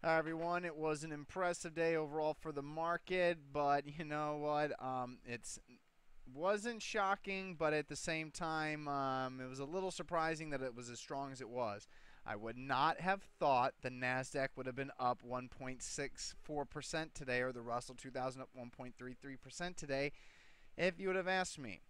Hi everyone. It was an impressive day overall for the market, but you know what? It's wasn't shocking, but at the same time, it was a little surprising that it was as strong as it was. I would not have thought the Nasdaq would have been up 1.64% today, or the Russell 2000 up 1.33% today, if you would have asked me.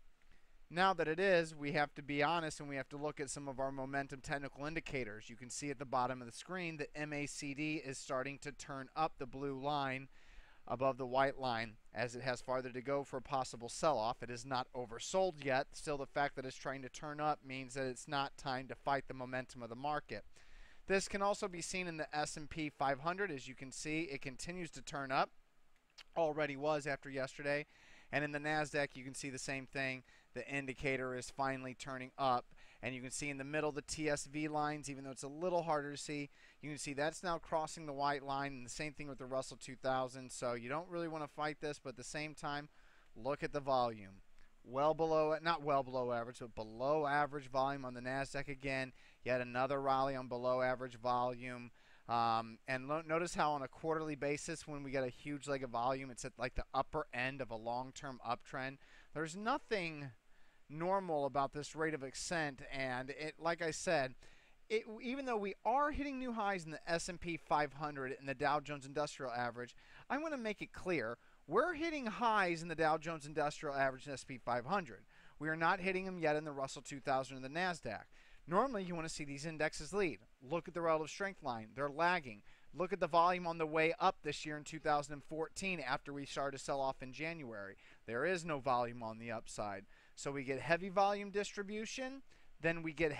Now that it is, we have to be honest and we have to look at some of our momentum technical indicators. You can see at the bottom of the screen that MACD is starting to turn up the blue line above the white line as it has farther to go for a possible sell-off. It is not oversold yet. Still, the fact that it's trying to turn up means that it's not time to fight the momentum of the market. This can also be seen in the S&P 500. As you can see, it continues to turn up, already was after yesterday. And in the NASDAQ, you can see the same thing. The indicator is finally turning up. And you can see in the middle the TSV lines, even though it's a little harder to see, you can see that's now crossing the white line. And the same thing with the Russell 2000. So you don't really want to fight this, but at the same time, look at the volume. Well below, not well below average, but below average volume on the NASDAQ again. Yet another rally on below average volume. And notice how on a quarterly basis, when we get a huge leg of volume, it's at like the upper end of a long-term uptrend. There's nothing normal about this rate of ascent, and it, like I said, even though we are hitting new highs in the S&P 500 and the Dow Jones Industrial Average, I want to make it clear we're hitting highs in the Dow Jones Industrial Average and S&P 500. We are not hitting them yet in the Russell 2000 and the Nasdaq. Normally, you want to see these indexes lead. Look at the relative strength line. They're lagging. Look at the volume on the way up this year in 2014 after we started to sell off in January. There is no volume on the upside. So we get heavy volume distribution, then we get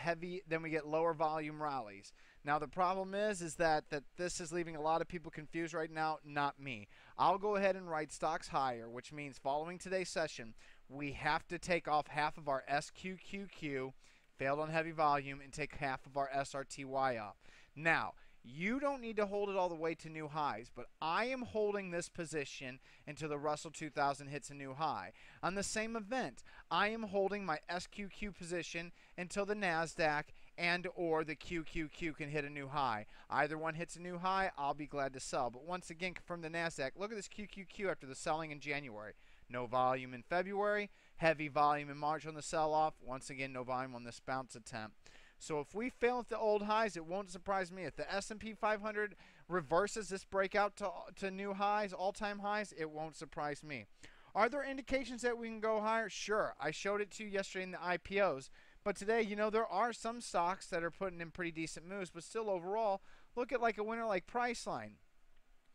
lower volume rallies. Now the problem is that this is leaving a lot of people confused right now, not me. I'll go ahead and write stocks higher, which means following today's session, we have to take off half of our SQQQ, failed on heavy volume, and take half of our SRTY off. Now, you don't need to hold it all the way to new highs, but I am holding this position until the Russell 2000 hits a new high. On the same event, I am holding my SQQ position until the NASDAQ and or the QQQ can hit a new high. Either one hits a new high, I'll be glad to sell. But once again, from the NASDAQ, look at this QQQ after the selling in January. No volume in February, heavy volume in March on the sell-off. Once again, no volume on this bounce attempt. So if we fail at the old highs, it won't surprise me. If the S&P 500 reverses this breakout to new highs, all-time highs, it won't surprise me. Are there indications that we can go higher? Sure. I showed it to you yesterday in the IPOs. But today, there are some stocks that are putting in pretty decent moves. But still, overall, look at like a winner like Priceline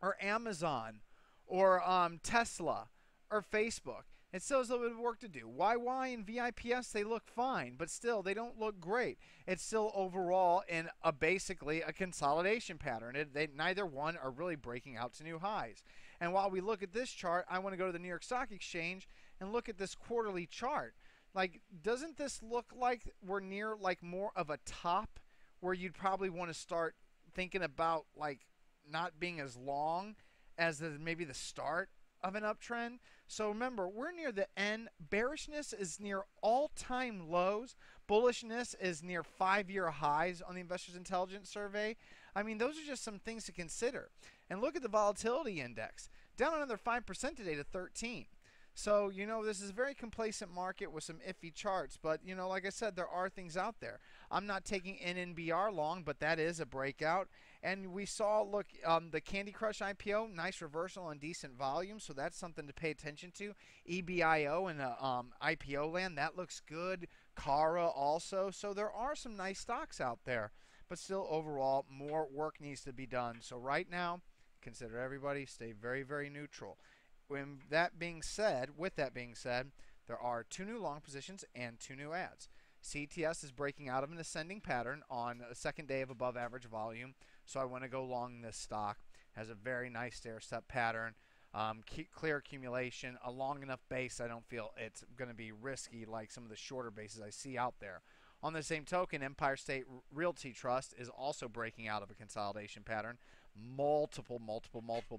or Amazon or Tesla or Facebook. It still has a little bit of work to do. YY and VIPS, they look fine, but still, they don't look great. It's still overall in basically a consolidation pattern. Neither one are really breaking out to new highs. And while we look at this chart, I want to go to the New York Stock Exchange and look at this quarterly chart. Like, doesn't this look like we're near like more of a top where you'd probably want to start thinking about like not being as long as maybe the start of an uptrend? So remember, we're near the end. Bearishness is near all-time lows. Bullishness is near 5-year highs on the Investors Intelligence Survey. I mean, those are just some things to consider. And look at the volatility index, down another 5% today to 13. So, this is a very complacent market with some iffy charts. But, like I said, there are things out there. I'm not taking NNBR long, but that is a breakout. And we saw, look, the Candy Crush IPO, nice reversal on decent volume. So that's something to pay attention to. EBIO in IPO land, that looks good. Cara also. So there are some nice stocks out there. But still, overall, more work needs to be done. So right now, consider everybody stay very, very neutral. With that being said, there are 2 new long positions and 2 new ads. CTS is breaking out of an ascending pattern on a second day of above average volume, so I want to go long this stock. Has a very nice stair step pattern, clear accumulation, a long enough base. I don't feel it's going to be risky like some of the shorter bases I see out there. On the same token, Empire State Realty Trust is also breaking out of a consolidation pattern. Multiple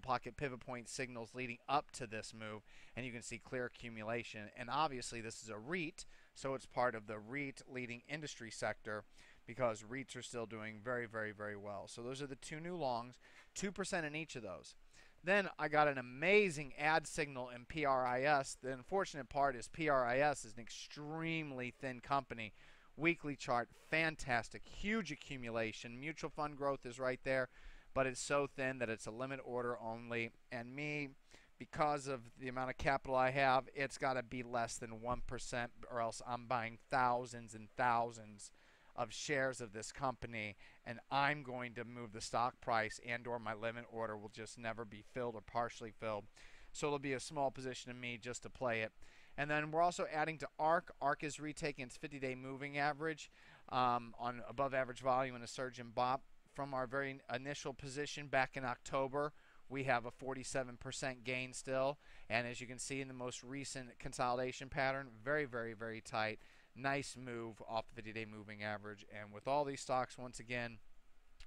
pocket pivot point signals leading up to this move, and you can see clear accumulation. And obviously, this is a REIT, so it's part of the REIT leading industry sector. because REITs are still doing very, very, very well. So those are the two new longs, 2% in each of those. Then I got an amazing ad signal in PRIS. The unfortunate part is PRIS is an extremely thin company. Weekly chart, fantastic, huge accumulation. Mutual fund growth is right there, but it's so thin that it's a limit order only. And me, because of the amount of capital I have, it's got to be less than 1%, or else I'm buying thousands and thousands of shares of this company, and I'm going to move the stock price, and or my limit order will just never be filled or partially filled. So it'll be a small position of me just to play it. And then we're also adding to ARK. ARK is retaking its 50-day moving average on above average volume and a surge in BOP. From our very initial position back in October, we have a 47% gain still. And as you can see in the most recent consolidation pattern, very, very, very tight. Nice move off the 50-day moving average. And with all these stocks, once again,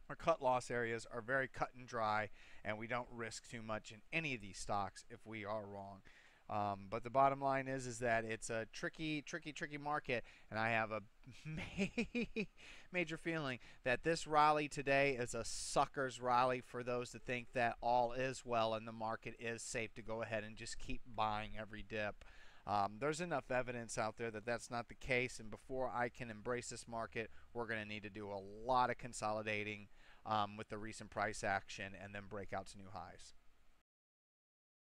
our cut loss areas are very cut and dry, and we don't risk too much in any of these stocks if we are wrong. But the bottom line is that it's a tricky market, and I have a major feeling that this rally today is a sucker's rally for those that think that all is well and the market is safe to go ahead and just keep buying every dip. There's enough evidence out there that that's not the case, and before I can embrace this market, we're going to need to do a lot of consolidating with the recent price action and then break out to new highs.